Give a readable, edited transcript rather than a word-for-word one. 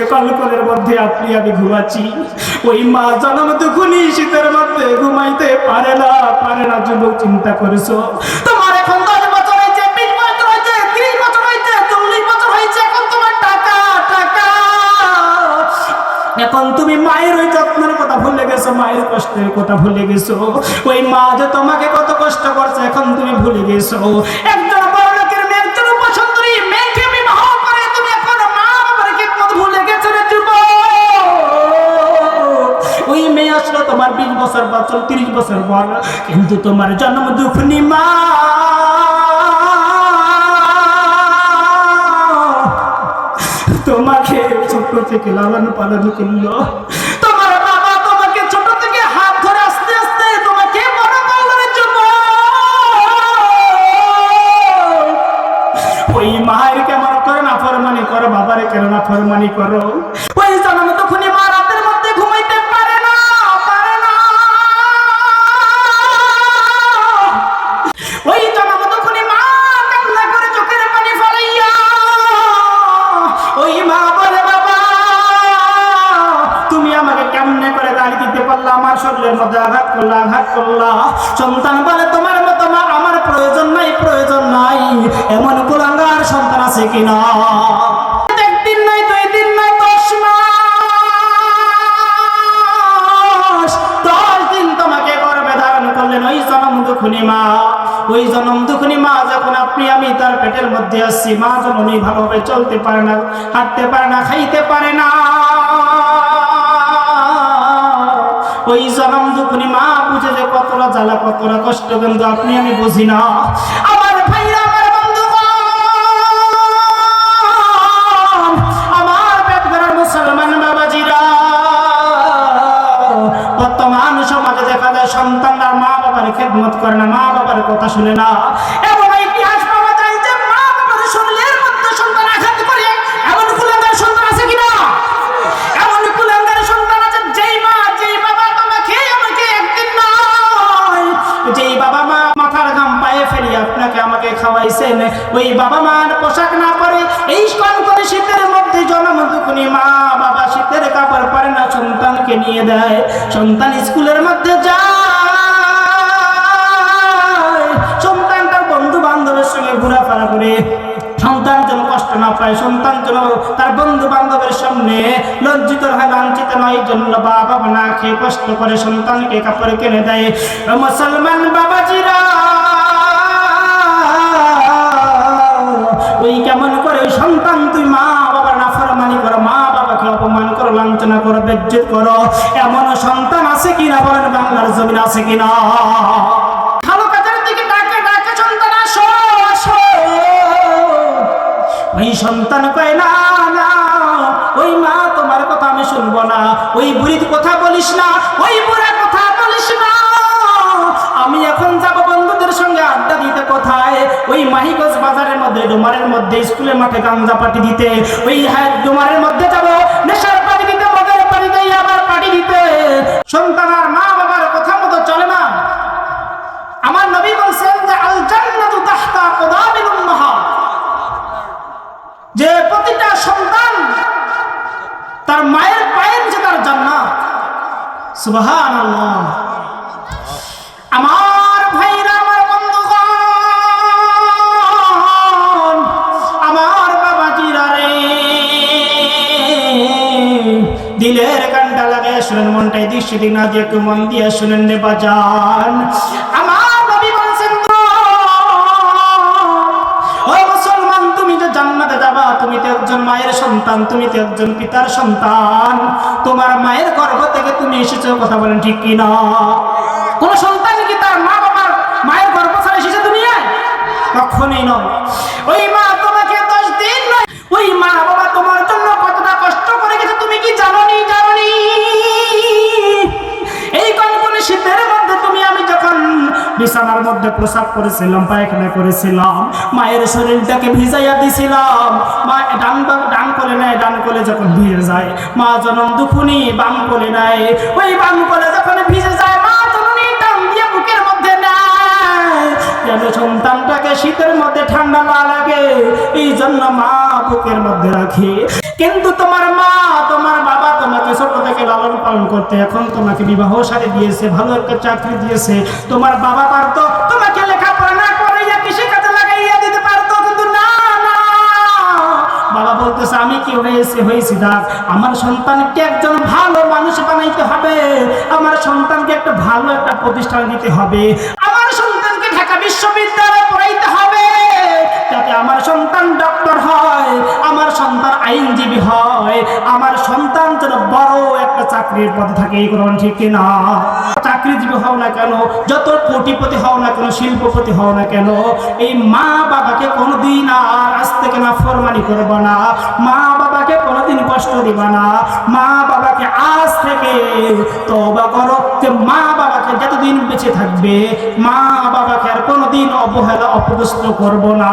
শীতের কলকলের মধ্যে আপনি আমি ঘুমাচ্ছি, ওই মা জনম দুঃখুনি শীতের মধ্যে ঘুমাইতে পারে না। যুবক, চিন্তা করেছো তোমার এখন 10 বছর হয়েছে, 20 বছর হয়েছে, 30 বছর হয়েছে, 40 বছর হয়েছে, এখন তোমার টাকা এখন তুমি মায়ের ওই যত্নের কথা ভুলে গেছো, মায়ের কষ্টের কথা ভুলে গেছো। ওই মা যে তোমাকে কত কষ্ট করছে এখন তুমি ভুলে গেছো। একজন বড় লোকের মেয়ে, একজন উপসুন্দরী মেয়েকে বিবাহ করে তুমি এখন মা বাবার খেদমত ভুলে গেছো রে যুবক। ওই মেয়ে আসলো তোমার 20 বছর বা 30 বছর পর, কিন্তু তোমার জন্ম দুঃখনি মা তোমাকে ছোট থেকে লালন পালন করলো। তোমার বাবা তোমাকে ছোট থেকে হাত ধরে আস্তে আস্তে তোমাকে বড় করলো রে যুবক। ওই মায়ের কেমন করে নাফরমানি করো, বাবারে কেন নাফরমানি করো? ওই জন্ম তখনই মা রাতের মধ্যে ঘুমাইতে পারে না। ওই জন্ম তখনই মা কান্না করে চোখের পানি ফেলাইয়া ওই মা বলে, বাবা তুমি আমাকে কেমনে করে গালি দিতে পারলা, আমার শরীরের মধ্যে আঘাত করলা। সন্তান বলে, তোমার মতো মা আমার প্রয়োজন নাই। এমন কুলাঙ্গার সন্তান আছে কিনা? একদিন নাই, 2 দিন নাই, 10 মাস 10 দিন তোমাকে গর্ভে ধারণ করলেন ওই জনম দুঃখনি মা। ওই জনম দুঃখনি মা যখন আপনি আমি তার পেটের মধ্যে আসছি, মা জননী ভালোভাবে চলতে পারে না, হাঁটতে পারে না, খাইতে পারে না। ওই জনম দুঃখনি মা বুঝে যে কতটা জ্বালা, কতটা কষ্ট, কিন্তু আপনি আমি বুঝি না। আমার ভাইরা, আমার বন্ধুগণ, আমার পেটগার মুসলমান বাবাজিরা, বর্তমান সমাজে দেখা যায় সন্তানরা মা বাবার খেদমত করে না, মা বাবার কথা শুনে না। এমন ইতিহাস পাওয়া যায় যে মা বাবার শরীরের মধ্যে সন্তান আঘাত করে। এমন কুলাঙ্গার সন্তান আছে কিনা? এমন কুলাঙ্গার সন্তান আছে যেই মা, যেই বাবা তোমাকে আমাকে একদিন নয়, যেই বাবা মা মাথার ঘাম পায়ে ফেলি আপনাকে আমাকে খাওয়াইছেন, ওই বাবা মার পোশাক না পরে এই কনকনে শীতের মধ্যে জনম দুঃখনি মা বাবা শীতের কাপড় পরে না, সন্তানকে নিয়ে দেয়। সন্তান স্কুলের মধ্যে যায়, সন্তান তার বন্ধু বান্ধবের সঙ্গে ঘোরাফেরা করে, সন্তান যেন কষ্ট না পায়, সন্তান যেন তার বন্ধু বান্ধবের সামনে লজ্জিত হয়, লাঞ্ছিত নয়, এই জন্য বাবা না খেয়ে কষ্ট করে সন্তানকে কাপড় কিনে দেয়। মুসলমান বাবাজিরা, ওই কেমন করে ওই সন্তান তুই মা বাবার নাফরমানি করো, মা বাবাকে অপমান করো, লাঞ্ছনা করো, বেজ্জত করো, এমন সন্তান আছে কিনা বলেন? বাংলার জমিন আছে কিনা? ভালো কাজের দিকে ডাকে সন্তান আসো। ওই সন্তান কয়, না, ওই মা তোমার কথা আমি শুনবো না, ওই বুড়ির কথা বলিস না, ওই বুড়ার কথা বলিস না। আমি এখন যাব বন্ধুদের সঙ্গে আড্ডা দিতে। কোথায়? ওই মাহিগঞ্জ বাজারের মধ্যে, ডোমারের মধ্যে, স্কুলের মাঠে গাঞ্জা পার্টি দিতে। ওই ডোমারের মধ্যে যাব নেশার পার্টি দিতে, মদের পার্টি দিয়ে আবার পার্টি দিতে। সন্তান আর মা বাবার কথা মতো চলে না। আমার নবী বলছেন যে আল জান্নাতু তাহতা আকদামিল উম্মাহাত, যে প্রতিটা সন্তান তার মায়ের পায়ের নিচে তার জান্নাত। সুবহানাল্লাহ। আমার ভাইরা, আমার বন্ধুগণ, আমার বাবাজিরা রে, দিলের কানটা লাগে শুনেন, মনটাই দৃষ্টি দিক না দিয়ে একটু মন দিয়ে শুনেন রে বাজান। আমার নবী বলছেন, ও মুসলমান, তুমি যে জান্নাতে যাবা, তুমি তো একজন মায়ের সন্তান, তুমি তো একজন পিতার সন্তান। তোমার মায়ের গর্ভ থেকে তুমি এসেছো, কথা বলেন ঠিক কিনা? কোন সন্তান কি তার মা বাবার মায়ের গর্ভ ছাড়া এসেছে দুনিয়ায়? কখনোই নয়। ওই মা তোমাকে 10 দিন নয়, ওই মা বাবা তোমার জন্য কতটা কষ্ট করে গেছে তুমি কি জানো নি? এই কনকনে শীতের মধ্যে তুমি আমি যখন বিছানার মধ্যে প্রসাব করেছিলাম, পায়খানা করেছিলাম, মায়ের শরীরটাকে ভিজাইয়া দিছিলাম। মা ডান কোলে নেয়, ডান কোলে যখন ভিজে যায়, মা জনম দুঃখনি বাম কোলে নেয়, ওই বাম কোলে যখন ভিজে যায়, মা জননী ডান দিয়ে বুকের মধ্যে নেয়। যেন সন্তানটাকে শীতের মধ্যে ঠান্ডা না লাগে, এই জন্য মা বুকের মধ্যে রাখে। কিন্তু তোমার মা, তোমার বাবা তোমাকে ছোট থেকে লালন পালন করতে এখন তোমাকে বিবাহ শাদী দিয়েছে, ভালো একটা চাকরি দিয়েছে। তোমার বাবা পারতো তোমাকে লেখাপড়া না করাইয়া কৃষি কাজে লাগাইয়া দিতে পারতো, কিন্তু না না, বাবা বলতেছে আমি কি হয়েছি দেখ, আমার সন্তানকে একজন ভালো মানুষ বানাইতে হবে, আমার সন্তানকে একটা ভালো একটা প্রতিষ্ঠান দিতে হবে, আমার সন্তানকে ঢাকা বিশ্ববিদ্যালয়ে পড়াইতে হবে, যাতে আমার সন্তান ডক্টর হয়, আমার সন্তান আইনজীবী হয়, আমার সন্তান যেন বড় একটা চাকরির পথে থাকে। এই কোন ঠিক কিনা? চাকরিজীবী হও না কেন, যত কোটিপতি হও না কেন, শিল্পপতি হও না কেন, এই মা বাবাকে কোনোদিন আর আজ থেকে না ফরমানি করবো না, মা বাবাকে কোনোদিন কষ্ট দিবা না, মা বাবাকে আজ থেকে তওবা করো যে মা বাবাকে যতদিন বেঁচে থাকবে মা বাবাকে আর কোনোদিন অবহেলা অপদস্থ করবো না।